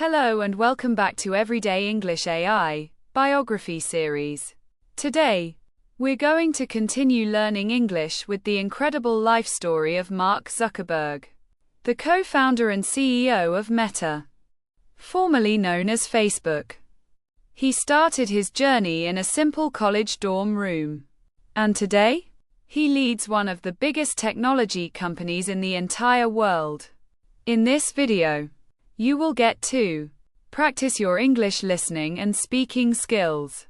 Hello and welcome back to Everyday English AI Biography series. Today, we're going to continue learning English with the incredible life story of Mark Zuckerberg, the co-founder and CEO of Meta, formerly known as Facebook. He started his journey in a simple college dorm room, and today, he leads one of the biggest technology companies in the entire world. In this video, you will get to practice your English listening and speaking skills,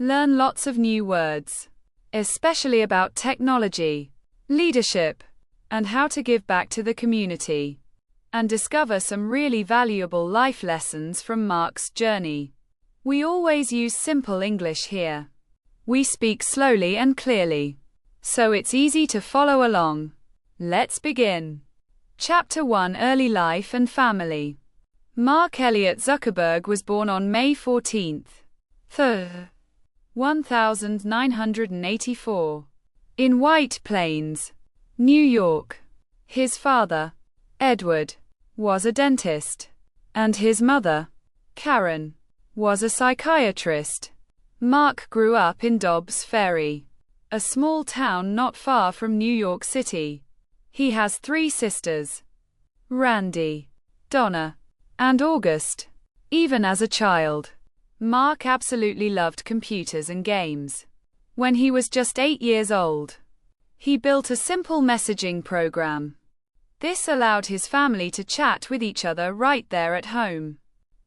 learn lots of new words, especially about technology, leadership, and how to give back to the community, and discover some really valuable life lessons from Mark's journey. We always use simple English here. We speak slowly and clearly, so it's easy to follow along. Let's begin. Chapter 1: Early Life and Family. Mark Elliott Zuckerberg was born on May 14, 1984, in White Plains, New York. His father, Edward, was a dentist, and his mother, Karen, was a psychiatrist. Mark grew up in Dobbs Ferry, a small town not far from New York City. He has 3 sisters, Randy, Donna, and August. Even as a child, Mark absolutely loved computers and games. When he was just 8 years old, he built a simple messaging program. This allowed his family to chat with each other right there at home.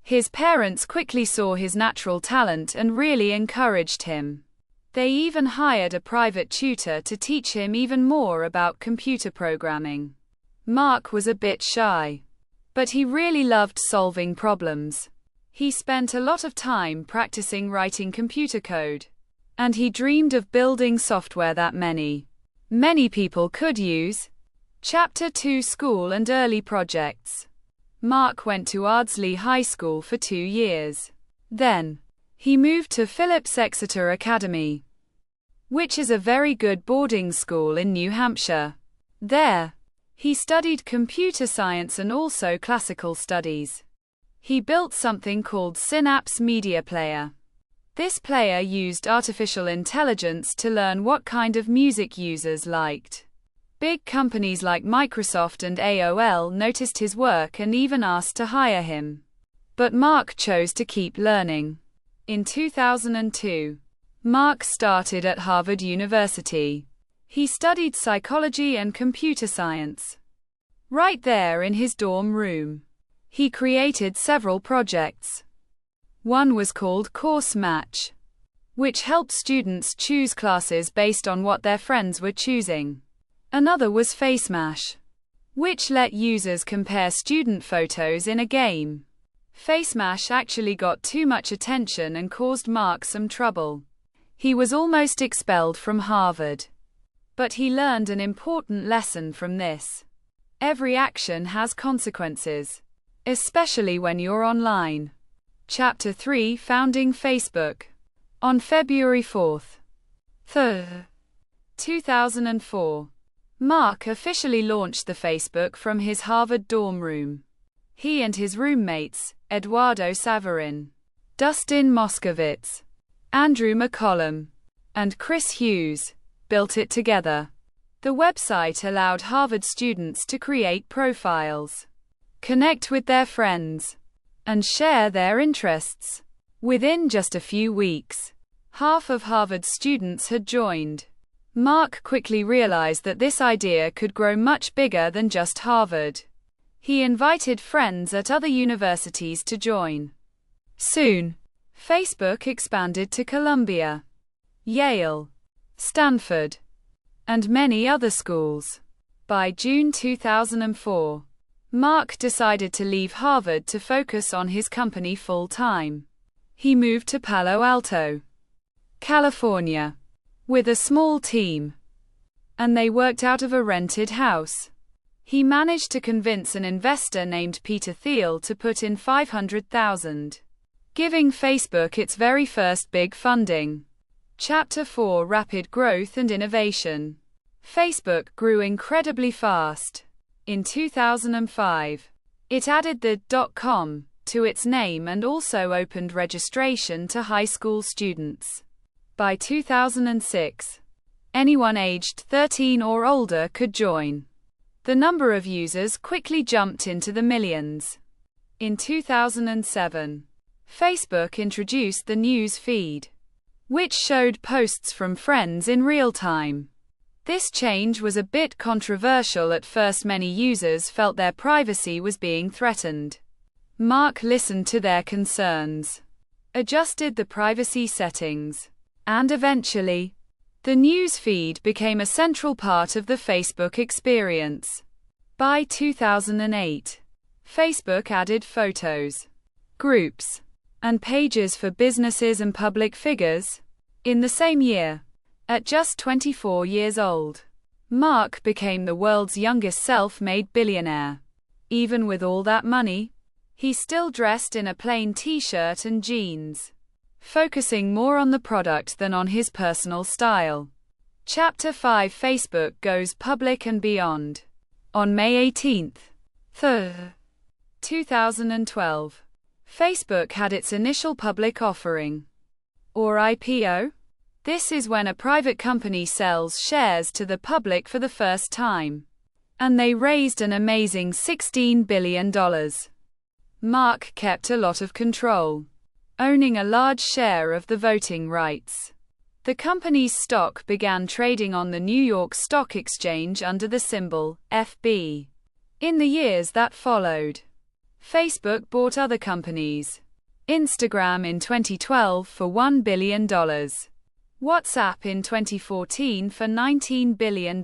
His parents quickly saw his natural talent and really encouraged him. They even hired a private tutor to teach him even more about computer programming. Mark was a bit shy, but he really loved solving problems. He spent a lot of time practicing writing computer code, and he dreamed of building software that many people could use. Chapter 2: School and Early Projects. Mark went to Ardsley High School for 2 years. Then, he moved to Phillips Exeter Academy, which is a very good boarding school in New Hampshire. There, he studied computer science and also classical studies. He built something called Synapse Media Player. This player used artificial intelligence to learn what kind of music users liked. Big companies like Microsoft and AOL noticed his work and even asked to hire him. But Mark chose to keep learning. In 2002, Mark started at Harvard University. He studied psychology and computer science. Right there in his dorm room, he created several projects. One was called Course Match, which helped students choose classes based on what their friends were choosing. Another was FaceMash, which let users compare student photos in a game. FaceMash actually got too much attention and caused Mark some trouble. He was almost expelled from Harvard. But he learned an important lesson from this. Every action has consequences, especially when you're online. Chapter 3: Founding Facebook. On February 4, 2004, Mark officially launched the Facebook from his Harvard dorm room. He and his roommates, Eduardo Saverin, Dustin Moskovitz, Andrew McCollum, and Chris Hughes, built it together. The website allowed Harvard students to create profiles, connect with their friends, and share their interests. Within just a few weeks, half of Harvard's students had joined. Mark quickly realized that this idea could grow much bigger than just Harvard. He invited friends at other universities to join. Soon, Facebook expanded to Columbia, Yale, Stanford, and many other schools. By June 2004, Mark decided to leave Harvard to focus on his company full-time. He moved to Palo Alto, California, with a small team, and they worked out of a rented house. He managed to convince an investor named Peter Thiel to put in $500,000, giving Facebook its very first big funding. Chapter 4: Rapid Growth and Innovation. Facebook grew incredibly fast. In 2005, it added the .com to its name and also opened registration to high school students. By 2006, anyone aged 13 or older could join. The number of users quickly jumped into the millions. In 2007, Facebook introduced the news feed, which showed posts from friends in real time. This change was a bit controversial at first. Many users felt their privacy was being threatened. Mark listened to their concerns, adjusted the privacy settings, and eventually, the news feed became a central part of the Facebook experience. By 2008, Facebook added photos, groups, and pages for businesses and public figures. In the same year, at just 24 years old, Mark became the world's youngest self-made billionaire. Even with all that money, he still dressed in a plain t-shirt and jeans, focusing more on the product than on his personal style. Chapter 5: Facebook Goes Public and Beyond. On May 18, 2012, Facebook had its initial public offering, or IPO. This is when a private company sells shares to the public for the first time. And they raised an amazing $16 billion. Mark kept a lot of control, owning a large share of the voting rights. The company's stock began trading on the New York Stock Exchange under the symbol FB. In the years that followed, Facebook bought other companies. Instagram in 2012 for $1 billion. WhatsApp in 2014 for $19 billion.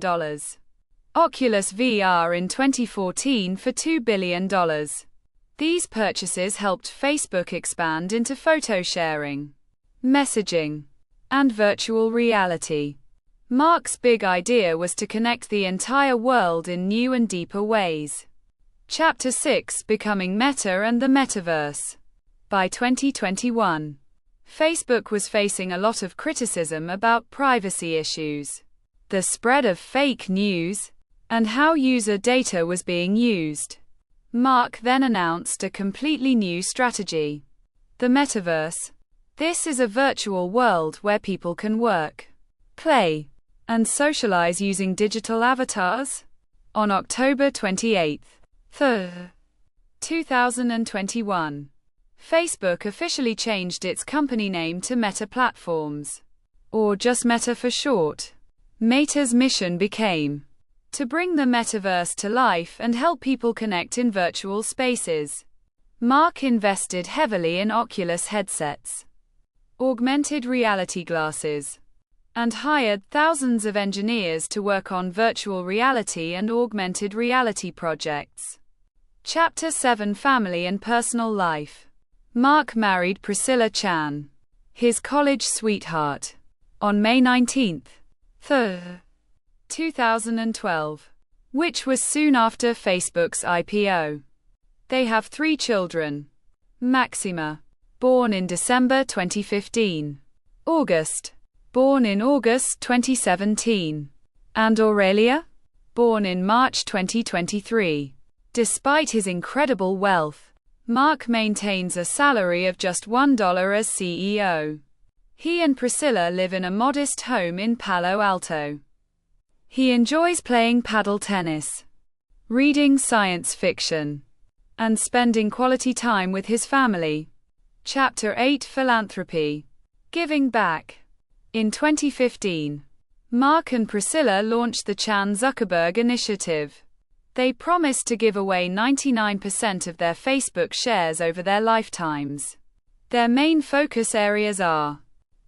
Oculus VR in 2014 for $2 billion. These purchases helped Facebook expand into photo sharing, messaging, and virtual reality. Mark's big idea was to connect the entire world in new and deeper ways. Chapter 6: Becoming Meta and the Metaverse. By 2021, Facebook was facing a lot of criticism about privacy issues, the spread of fake news, and how user data was being used. Mark then announced a completely new strategy: the Metaverse. This is a virtual world where people can work, play, and socialize using digital avatars. On October 28, 2021, Facebook officially changed its company name to Meta Platforms, or just Meta for short. Meta's mission became to bring the metaverse to life and help people connect in virtual spaces. Mark invested heavily in Oculus headsets, augmented reality glasses, and hired thousands of engineers to work on virtual reality and augmented reality projects. Chapter 7: Family and Personal Life. Mark married Priscilla Chan, his college sweetheart, on May 19, 2012, which was soon after Facebook's IPO. They have 3 children: Maxima, born in December 2015, August, born in August 2017, and Aurelia, born in March 2023. Despite his incredible wealth, Mark maintains a salary of just $1 as CEO. He and Priscilla live in a modest home in Palo Alto. He enjoys playing paddle tennis, reading science fiction, and spending quality time with his family. Chapter 8: Philanthropy. Giving back. In 2015, Mark and Priscilla launched the Chan Zuckerberg Initiative. They promised to give away 99% of their Facebook shares over their lifetimes. Their main focus areas are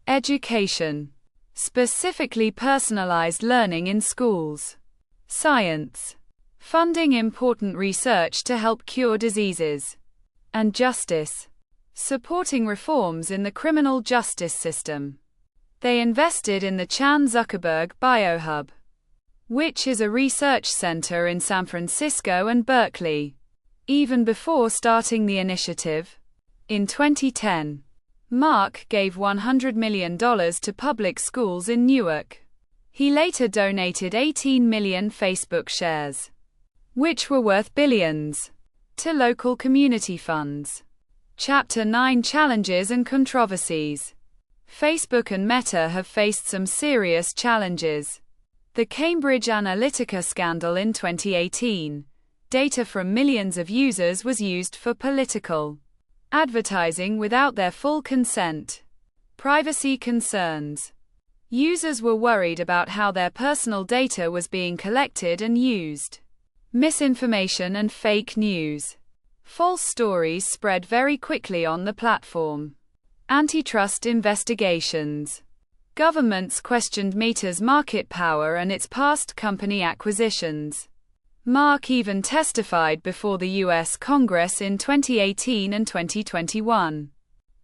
education, specifically personalized learning in schools; science, funding important research to help cure diseases; and justice, supporting reforms in the criminal justice system. They invested in the Chan Zuckerberg Biohub, which is a research center in San Francisco and Berkeley. Even before starting the initiative, in 2010, Mark gave $100 million to public schools in Newark. He later donated 18 million Facebook shares, which were worth billions, to local community funds. Chapter 9 Challenges and Controversies. Facebook and Meta have faced some serious challenges. The Cambridge Analytica scandal in 2018. Data from millions of users was used for political advertising without their full consent. Privacy concerns. Users were worried about how their personal data was being collected and used. Misinformation and fake news. False stories spread very quickly on the platform. Antitrust investigations. Governments questioned Meta's market power and its past company acquisitions. Mark even testified before the U.S. Congress in 2018 and 2021,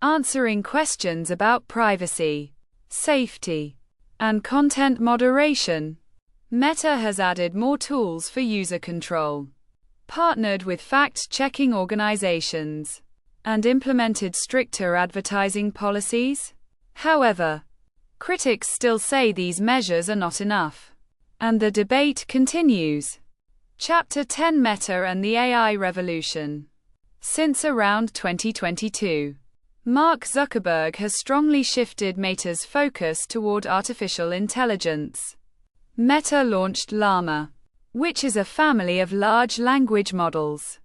answering questions about privacy, safety, and content moderation. Meta has added more tools for user control, partnered with fact-checking organizations, and implemented stricter advertising policies. However, critics still say these measures are not enough, and the debate continues. Chapter 10 Meta and the AI Revolution. Since around 2022, Mark Zuckerberg has strongly shifted Meta's focus toward artificial intelligence. Meta launched Llama, which is a family of large language models.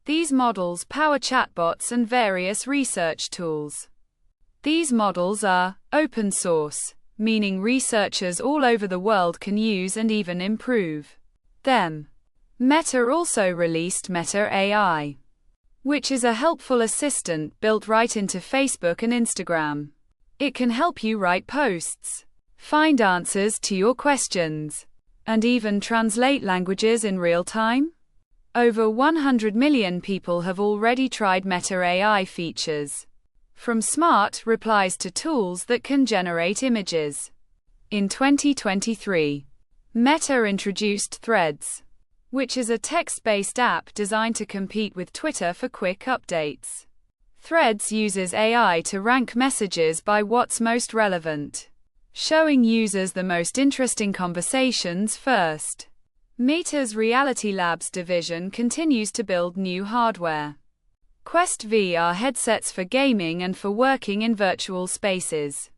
These models power chatbots and various research tools. These models are open source, meaning researchers all over the world can use and even improve them. Meta also released Meta AI, which is a helpful assistant built right into Facebook and Instagram. It can help you write posts, find answers to your questions, and even translate languages in real time. Over 100 million people have already tried Meta AI features, from smart replies to tools that can generate images. In 2023, Meta introduced Threads, which is a text-based app designed to compete with Twitter for quick updates. Threads uses AI to rank messages by what's most relevant, showing users the most interesting conversations first. Meta's Reality Labs division continues to build new hardware. Quest VR headsets for gaming and for working in virtual spaces.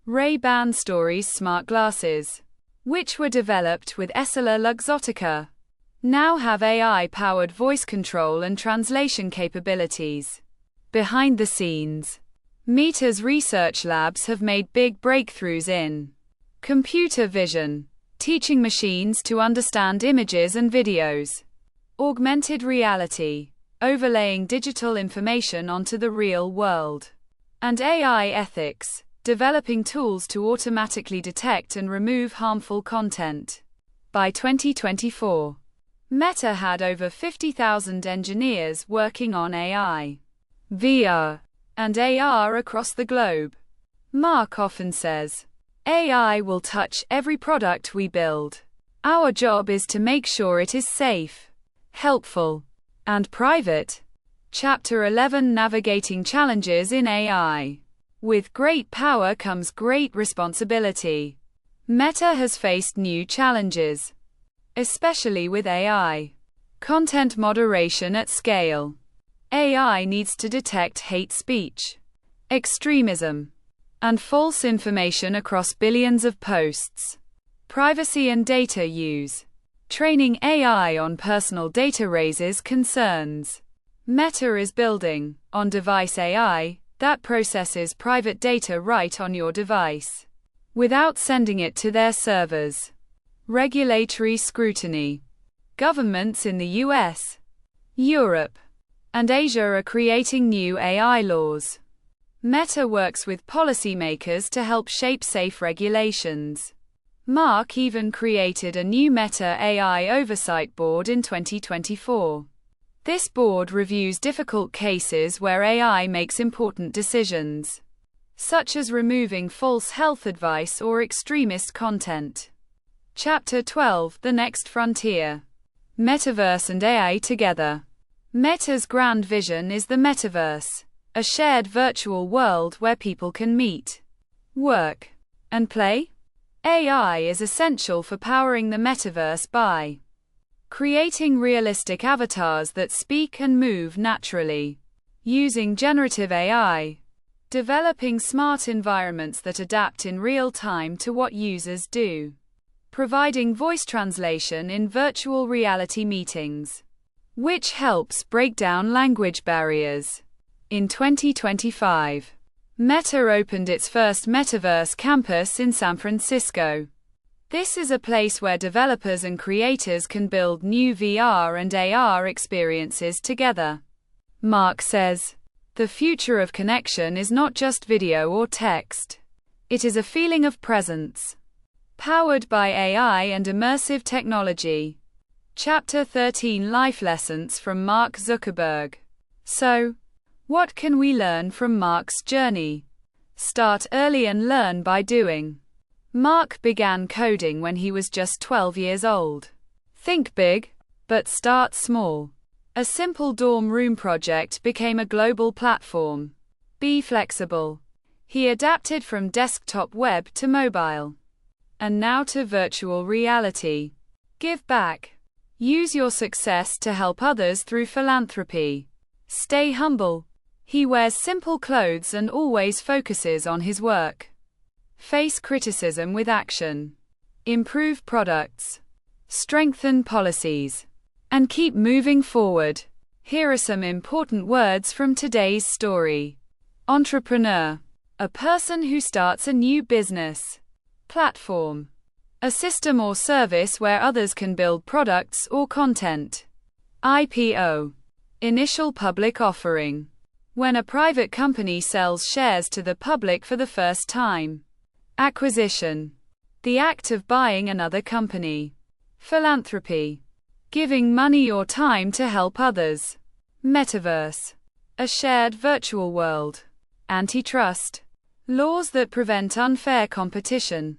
Ray-Ban Stories smart glasses, which were developed with EssilorLuxottica, now have AI-powered voice control and translation capabilities. Behind the scenes, Meta's research labs have made big breakthroughs in computer vision, teaching machines to understand images and videos, augmented reality, overlaying digital information onto the real world, and AI ethics, developing tools to automatically detect and remove harmful content. By 2024, Meta had over 50,000 engineers working on AI, VR, and AR across the globe. Mark often says, AI will touch every product we build. Our job is to make sure it is safe, helpful, and private. Chapter 11 Navigating Challenges in AI. With great power comes great responsibility. Meta has faced new challenges, especially with AI. Content moderation at scale. AI needs to detect hate speech, extremism, and false information across billions of posts. Privacy and data use. Training AI on personal data raises concerns. Meta is building on-device AI that processes private data right on your device, without sending it to their servers. Regulatory scrutiny. Governments in the US, Europe, and Asia are creating new AI laws. Meta works with policymakers to help shape safe regulations. Mark even created a new Meta AI Oversight Board in 2024. This board reviews difficult cases where AI makes important decisions, such as removing false health advice or extremist content. Chapter 12 The Next Frontier. Metaverse and AI together. Meta's grand vision is the metaverse, a shared virtual world where people can meet, work, and play. AI is essential for powering the metaverse by creating realistic avatars that speak and move naturally, using generative AI, developing smart environments that adapt in real time to what users do, providing voice translation in virtual reality meetings, which helps break down language barriers. In 2025, Meta opened its first metaverse campus in San Francisco. This is a place where developers and creators can build new VR and AR experiences together. Mark says, "The future of connection is not just video or text. It is a feeling of presence, powered by AI and immersive technology." Chapter 13 Life Lessons from Mark Zuckerberg. So, what can we learn from Mark's journey? Start early and learn by doing. Mark began coding when he was just 12 years old. Think big, but start small. A simple dorm room project became a global platform. Be flexible. He adapted from desktop web to mobile, and now to virtual reality. Give back. Use your success to help others through philanthropy. Stay humble. He wears simple clothes and always focuses on his work. Face criticism with action. Improve products. Strengthen policies. And keep moving forward. Here are some important words from today's story. Entrepreneur. A person who starts a new business. Platform. A system or service where others can build products or content. IPO. Initial public offering. When a private company sells shares to the public for the first time. Acquisition. The act of buying another company. Philanthropy. Giving money or time to help others. Metaverse. A shared virtual world. Antitrust. Laws that prevent unfair competition.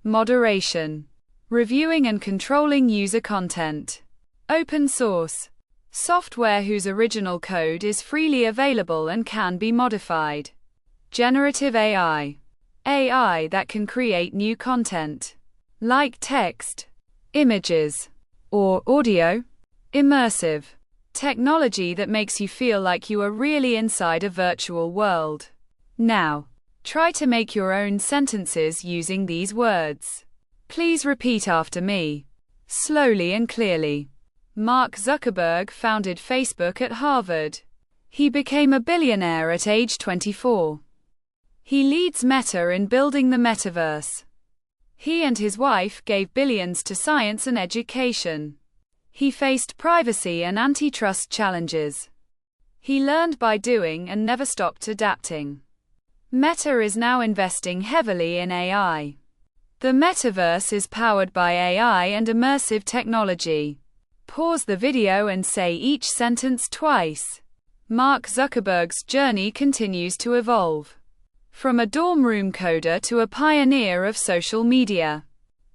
Moderation. Reviewing and controlling user content. Open source. Software whose original code is freely available and can be modified. Generative AI. AI that can create new content, like text, images, or audio. Immersive. Technology that makes you feel like you are really inside a virtual world. Now, try to make your own sentences using these words. Please repeat after me, slowly and clearly. Mark Zuckerberg founded Facebook at Harvard. He became a billionaire at age 24. He leads Meta in building the metaverse. He and his wife gave billions to science and education. He faced privacy and antitrust challenges. He learned by doing and never stopped adapting. Meta is now investing heavily in AI. The metaverse is powered by AI and immersive technology. Pause the video and say each sentence twice. Mark Zuckerberg's journey continues to evolve. From a dorm room coder to a pioneer of social media,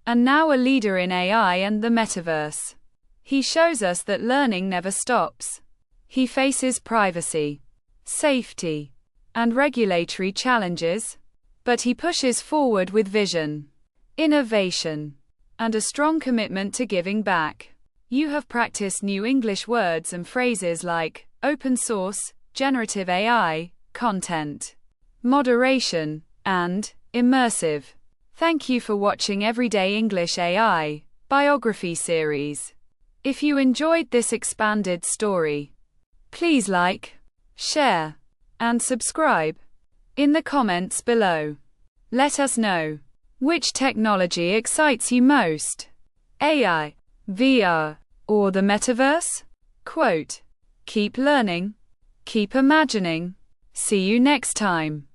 and now a leader in AI and the metaverse. He shows us that learning never stops. He faces privacy, safety, and regulatory challenges, but he pushes forward with vision, innovation, and a strong commitment to giving back. You have practiced new English words and phrases like open source, generative AI, content, moderation, and immersive. Thank you for watching Everyday English AI Biography series. If you enjoyed this expanded story, please like, share, and subscribe. In the comments below, let us know which technology excites you most: AI, VR, or the metaverse? Quote, keep learning, keep imagining. See you next time.